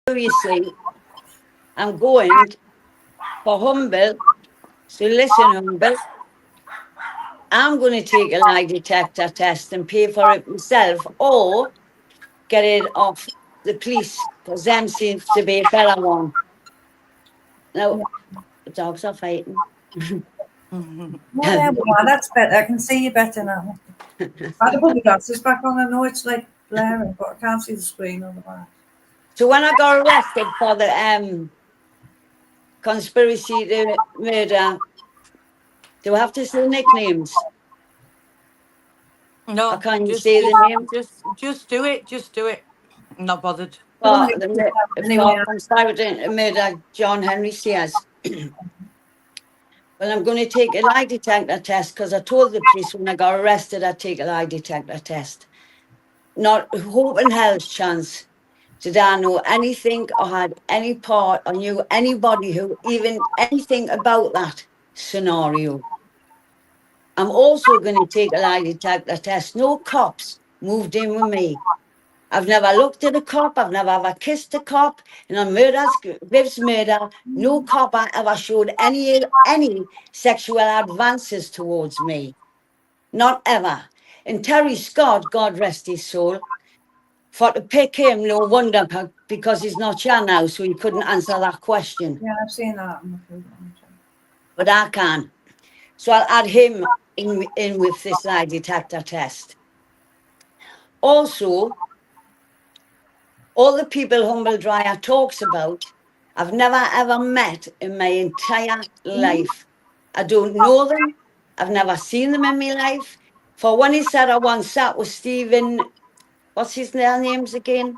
seriously, I'm going for Humble. So listen, Humble, I'm going to take a lie detector test and pay for it myself, or get it off the police, because them seems to be a better one. Now, Yeah. the dogs are fighting. Well, there we are. That's better. I can see you better now. I had to put my glasses back on. I know it's like blaring, but I can't see the screen otherwise. So when I got arrested for the conspiracy to murder, do I have to say nicknames? Or No, can you just say the just name? just do it. Just do it. I'm not bothered. We don't For need to do the that anyway. for conspiracy to murder John Henry Sears. Well, I'm going to take a lie detector test because I told the police when I got arrested I'd take a lie detector test. Not hope in hell's chance did I know anything or had any part or knew anybody who even anything about that scenario. I'm also going to take a lie detector test. No cops moved in with me. I've never looked at a cop. I've never ever kissed a cop. And on Viv's murder, no cop ever showed any sexual advances towards me. Not ever. And Terry Scott, God rest his soul, for to pick him, no wonder, because he's not here now, so he couldn't answer that question. Yeah, I've seen that on the program. But I can. So I'll add him in with this lie detector test. Also, all the people Humble Dryer talks about, I've never ever met in my entire life. I don't know them. I've never seen them in my life. For when he said I once sat with Stephen, what's his names again?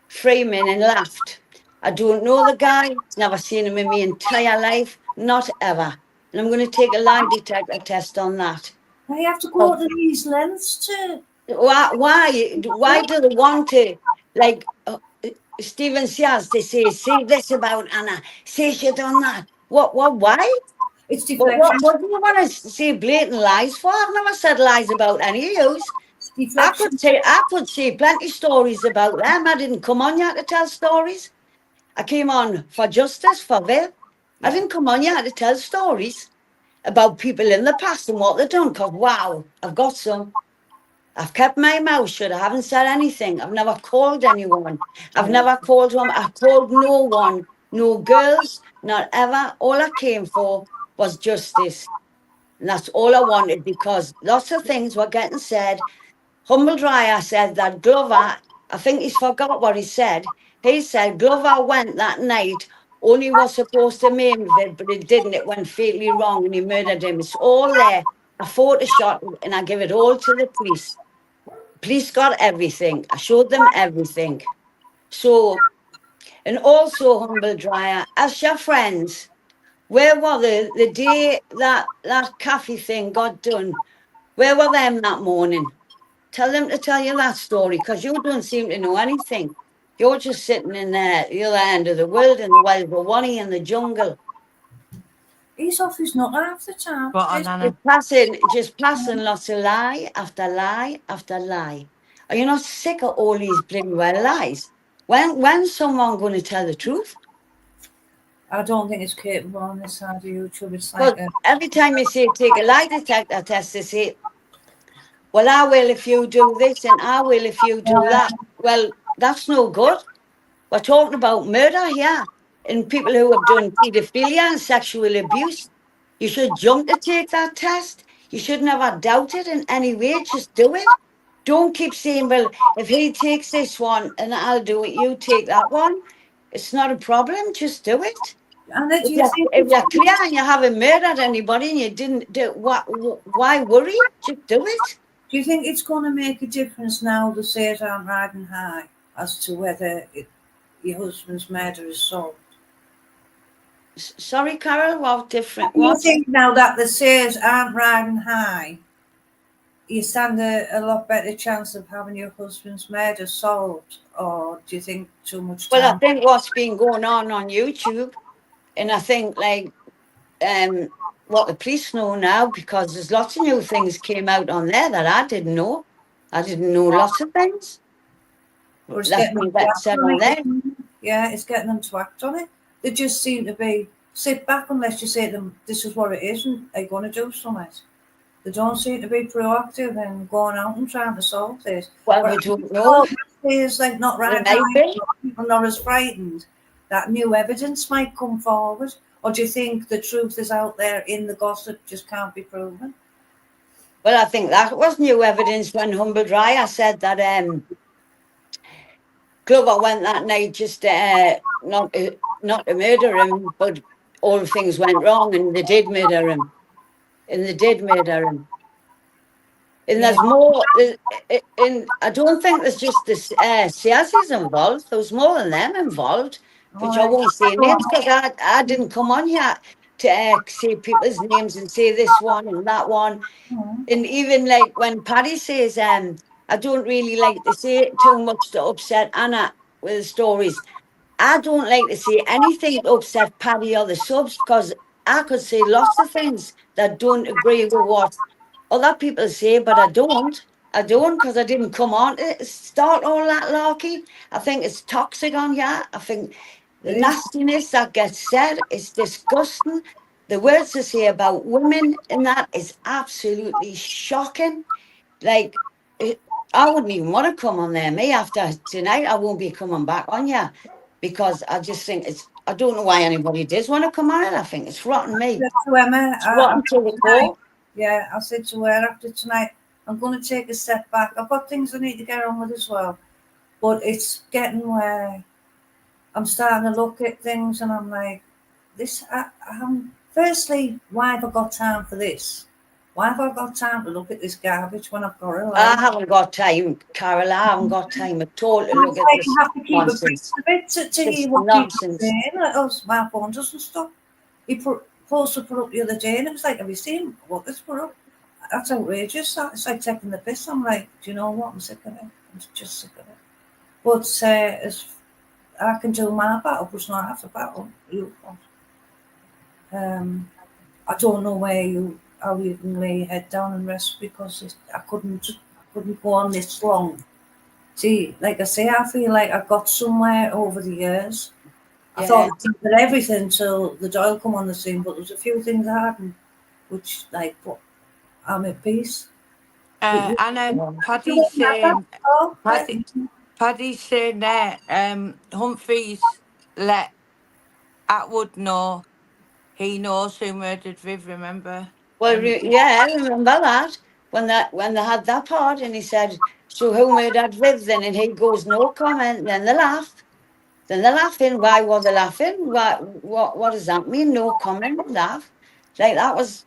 Freeman, and laughed. I don't know the guy. Never seen him in my entire life. Not ever. And I'm going to take a lie detector test on that. I have to Oh, go to these lengths to. why do they want to, like, Stephen Sears, they say this about Anna, say shit on that. Why? It's deflection. What do you want to say blatant lies for? I've never said lies about any of yous. It's deflection. I could say plenty stories about them. I didn't come on here to tell stories. I came on for justice, for Viv. I Yeah. didn't come on here to tell stories about people in the past and what they've done, because wow, I've got some. I've kept my mouth shut. I haven't said anything. I've never called anyone. I've Yeah. never called him. I called no one, no girls, not ever. All I came for was justice. And that's all I wanted, because lots of things were getting said. Humble Dryer said that Glover, I think he's forgot what he said. He said Glover went that night, only was supposed to maim it, but it didn't. It went fatally wrong and he murdered him. It's all there. I photoshopped it and I give it all to the police. Police got everything. I showed them everything. So, and also, Humble Dryer, ask your friends, where were they the day that cafe thing got done? Where were them that morning? Tell them to tell you that story, because you don't seem to know anything. You're just sitting in there, the other end of the world, in the wild Rwani in the jungle. He's off his nut half the time. Spot on, Anna. Just passing lots of lie after lie after lie. Are you not sick of all these bloody well lies? When's someone going to tell the truth? I don't think it's capable on this side of YouTube. It's Well, like a. every time you say take a lie detector test, they say, well, I will if you do this and I will if you do that. Well, that's no good. We're talking about murder here and people who have done paedophilia and sexual abuse. You should jump to take that test. You should never doubt it in any way. Just do it. Don't keep saying, well, if he takes this one and I'll do it, you take that one. It's not a problem. Just do it. And then do If you you're, think if you're clear and you haven't murdered anybody and you didn't do why worry? Just do it. it's going to make a difference now the says aren't riding high as to whether your husband's murder is solved? Sorry, Carol, what different? Do you What? think now that the says aren't riding high, you stand a lot better chance of having your husband's murder solved, or do you think too much Well, I time? think what's been going on YouTube, and I think like what the police know now, because there's lots of new things came out on there that I didn't know. I didn't know lots of things Or it's that's getting been said on there. it's getting them to act on it. They just seem to be sit back unless you say to them, this is what it is and they're going to do something. They don't seem to be proactive and going out and trying to solve this. Well, But we don't know. is like not They right might now, be. people not as frightened that new evidence might come forward. Or do you think the truth is out there in the gossip just can't be proven? Well, I think that was new evidence when Humble Dry. I said that Glover went that night just not to murder him, but all things went wrong and they did murder him. And they did murder him. And Yeah. there's more. And I don't think there's just the Siasis involved. There was more than them involved, which I won't say names because I didn't come on here to say people's names and say this one and that one. And even like when Paddy says, I don't really like to say it too much to upset Anna with the stories. I don't like to say anything to upset Paddy or the subs because I could say lots of things that don't agree with what other people say, but I don't. I don't because I didn't come on to start all that larky. I think it's toxic on here. I think the It is. nastiness that gets said is disgusting. The words they say about women and that is absolutely shocking. Like, I wouldn't even want to come on there. Me, after tonight, I won't be coming back on here because I just think I don't know why anybody does want to come on it. I think it's rotten me. To Emma, It's rotten to the core. yeah, I said to her after tonight, I'm going to take a step back. I've got things I need to get on with as well. But it's getting where I'm starting to look at things and I'm like, firstly, why have I got time for this? Why have I got time to look at this garbage when I've got a I life? haven't got time, Carol. I haven't got time at all to look at Like this you have to keep nonsense. a bit to It's hear what people nonsense. are saying. Like, oh, my phone doesn't stop. He posted put up the other day and it was like, have you seen what this put up? That's outrageous. It's like taking the piss. I'm like, do you know what? I'm sick of it. I'm just sick of it. But as I can do my battle, but it's not half the battle. I don't know how you can lay your head down and rest because I couldn't go on this long. See, like I say, I feel like I got somewhere over the years. I Yeah. thought I did everything till the Doyle come on the scene, but there's a few things I hadn't, which like, but I'm at peace. Anna, You Paddy's had that saying, before? Paddy's saying there, Humphreys let Atwood know he knows who murdered Viv, remember? Well, And yeah, I remember that when they had that part, and he said, "So who murdered Viv?" Then and he goes, "No comment." Then they laugh. Then they're laughing. Why were they laughing? What does that mean? No comment. Laugh. Like that was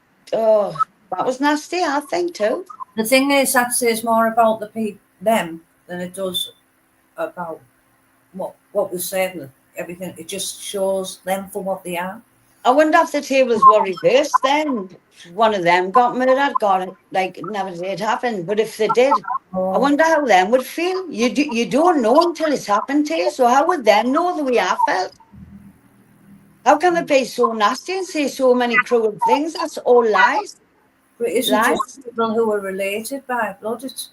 nasty. I think too. The thing is, that says more about them than it does about what was said and everything. It just shows them for what they are. I wonder if the tables were reversed then. If one of them got murdered, got it like it never did happen. But if they did, I wonder how them would feel. You don't know until it's happened to you. So how would them know the way I felt? How can they be so nasty and say so many cruel things? That's all lies. But it isn't Lies. just people who are related by blood, it's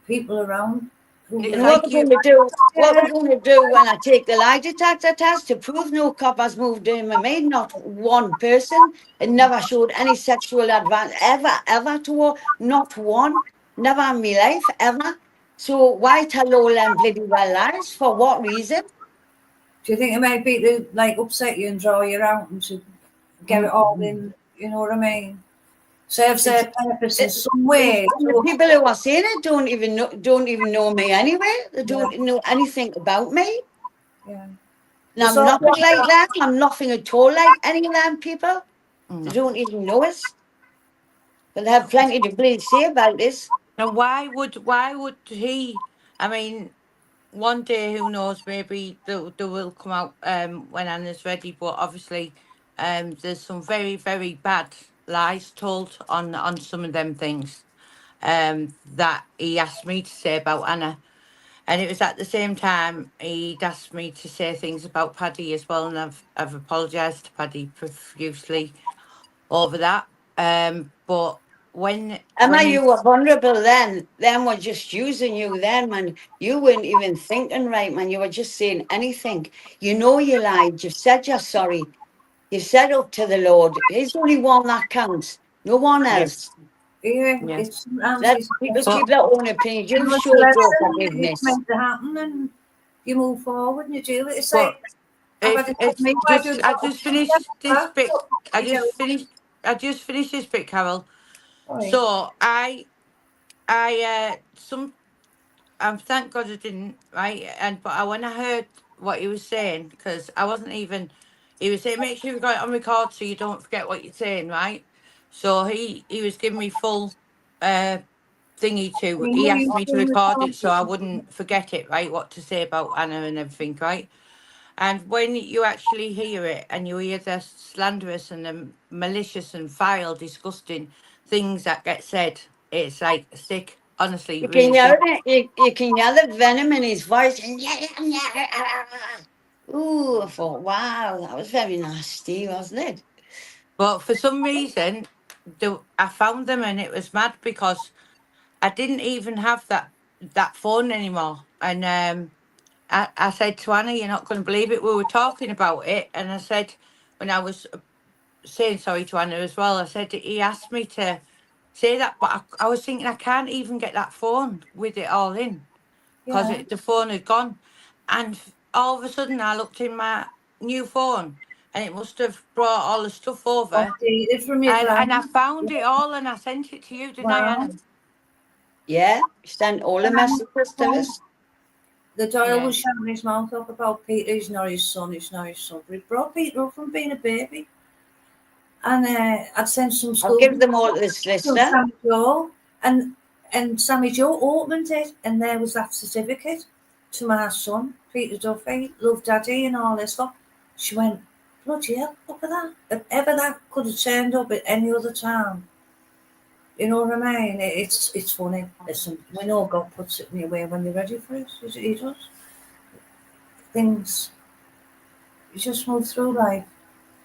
people around who it's And what like they're you, going to do, what they're going to do when I take the lie detector test to prove no cop has moved in with me, not one person, and never showed any sexual advance ever to her, not one, never in my life, ever. So why tell all them bloody well lies? For what reason? Do you think it might be to like upset you and draw you out and to get it all in? You know what I mean? Serves It's, their purpose in it, some way. and the people who are saying it don't even know me anyway. They don't know anything about me. Yeah. And I'm nothing like that. I'm nothing at all like any of them people. They don't even know us. But they have plenty to bloody say about this. and why would he? I mean, one day, who knows? Maybe they will come out when Anna's ready. But obviously, there's some very very bad lies told on some of them things that he asked me to say about Anna. And it was at the same time he'd asked me to say things about Paddy as well, and I've apologised to Paddy profusely over that. But Emma, he, you were vulnerable then. Them were just using you then, man. You weren't even thinking right, man. You were just saying anything. You know you lied. You said you're sorry. You said up to the Lord. He's the only one that counts. No one else. yes, Yeah, yeah. it's sometimes Let it's people But keep their own opinion. you You know, it's a showed your lesson. It's forgiveness. meant to happen, and you move forward and you do it. It's but like I've had it with if me. I do just I just finished this bit. I you just know, finished. I just finished this bit, Carol. sorry. So some. Thank God I didn't, right? And but when I heard what he was saying, because I wasn't even, he was saying, make sure you got it on record so you don't forget what you're saying, right? So he was giving me full uh thingy to. You He know, asked you me to do record it so I record. wouldn't forget it, right? What to say about Anna and everything, right? And when you actually hear it and you hear the slanderous and the malicious and vile, disgusting things that get said, it's like sick. Honestly, You can really hear sick. it. You can hear the venom in his voice. And ooh, I thought, wow, that was very nasty, wasn't it? But for some reason, I found them and it was mad because I didn't even have that phone anymore. And I said to Anna, "You're not going to believe it." We were talking about it, and I said, when I was saying sorry to Anna as well, I said he asked me to say that, but I was thinking I can't even get that phone with it all in because Yeah. the phone had gone, and all of a sudden I looked in my new phone, and it must have brought all the stuff over. Updated from your And I grand. found it all and I sent it to you, didn't I, Wow. Anna? Yeah, sent all the messages to us. The Doyle Yeah. was shouting his mouth up about Peter. He's not his son. He's not his son. But he brought Peter up from being a baby. And I'd sent some I'll school give them all to the to solicitor. Sammy Joe. And Sammy Joe opened it. And there was that certificate to my son, Peter Duffy. Love Daddy and all this stuff. She went, bloody hell, look at that. If ever that could have turned up at any other time. You know what I mean? It's funny. Listen, we know God puts it in your way when you're ready for it. He does. Things, you just move through life.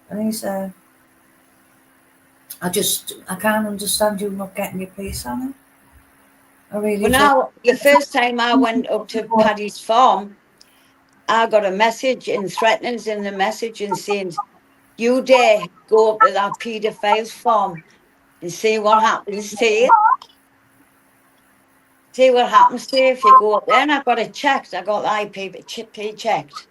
And he's, I can't understand you not getting your piece on it. I really Well, don't. now, the first time I went up to Paddy's farm, I got a message and threatenings in the message and saying, you dare go up to that paedophile's farm and see what happens to you. See what happens to you if you go up there. And I got it checked. I got the IP checked.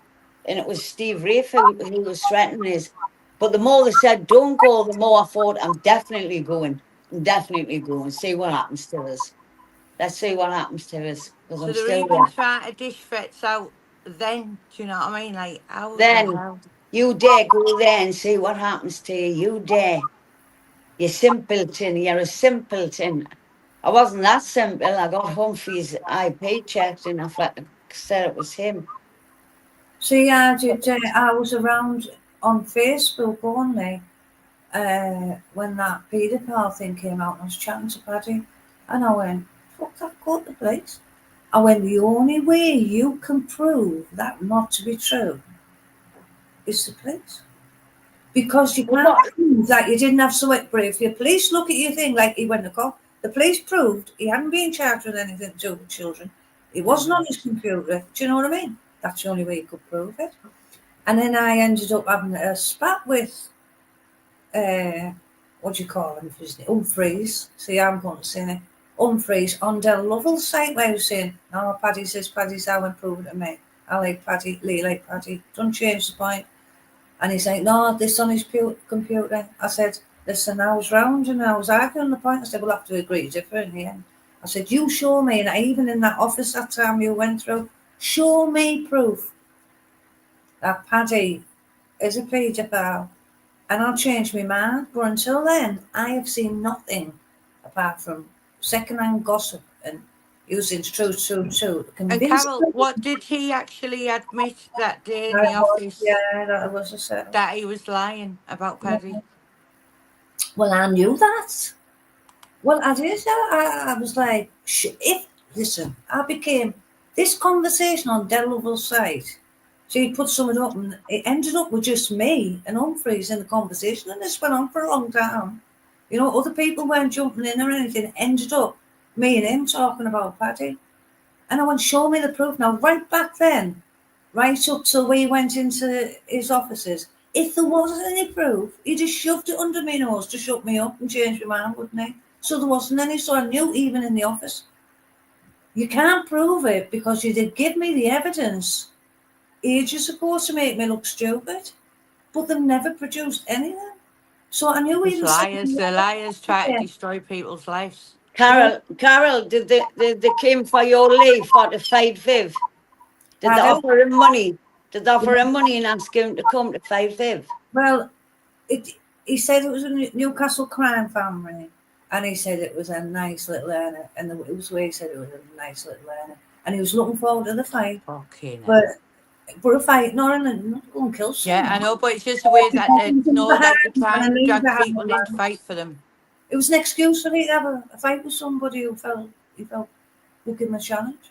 And it was Steve Rafe who was threatening us. But the more they said, don't go, the more I thought, I'm definitely going. I'm definitely going. See what happens to us. Let's see what happens to us because So I'm they're still even there. trying to dish threats out then. Do you know what I mean? Like, how the Then hell? you dare go there and see what happens to you. You dare. You simpleton. You're a simpleton. I wasn't that simple. I got Humphrey's IP checked and said it was him. See, I was around on Facebook only when that paedophile thing came out. I was chatting to Paddy, and I went, fuck that, go to the police. I went, the only way you can prove that not to be true is the police. Because you Well, can't what? prove that you didn't have sweat. But if your police look at your thing like he went to call, the police proved he hadn't been charged with anything to do with children. He wasn't on his computer. Do you know what I mean? That's the only way you could prove it. And then I ended up having a spat with, what do you call him? Humphreys. See, I'm going to say it. Humphreys on Del Lovell's site where he was saying, no, Paddy says Paddy's how and prove it to me. I like Paddy, Lee like Paddy. Don't change the point. And he's like, no, this on his computer. I said, listen, I was round and I was arguing the point. I said, we'll have to agree different in the end. I said, you show me, and even in that office that time you went through, show me proof that Paddy is a paedophile, and I'll change my mind. But until then, I have seen nothing apart from second-hand gossip and using true to And convince Carol, them. what did he actually admit that day in the That was, office yeah, that was a set. that he was lying about Paddy? Well, I knew that. Well, I did. I was like, if, listen, I became, this conversation on Delville's site, so he put something up and it ended up with just me and Humphreys in the conversation, and this went on for a long time. You know, other people weren't jumping in or anything. Ended up me and him talking about Paddy. And I went, show me the proof. Now, right back then, right up till we went into his offices, if there wasn't any proof, he'd just shoved it under my nose to shut me up and change my mind, wouldn't he? So there wasn't any, so I knew even in the office. You can't prove it because you did give me the evidence ages ago to make me look stupid, but they've never produced anything. So I knew It's even liars. The liars try to yeah, destroy people's lives. Carol, did they came for your leave for the fight Viv? Did they Pardon? offer him money? Did they offer him money and ask him to come to fight Viv? Well, he said it was a Newcastle crime family, and he said it was a nice little earner, and it was where he said it was a nice little earner, and he was looking forward to the fight. Okay, now. But a fight, not go and kill Yeah, someone. I know, but it's just the way that they know, like they try And I and knew drag that had people in to fight for them. it was an excuse for me to have a fight with somebody who felt he would give him a challenge.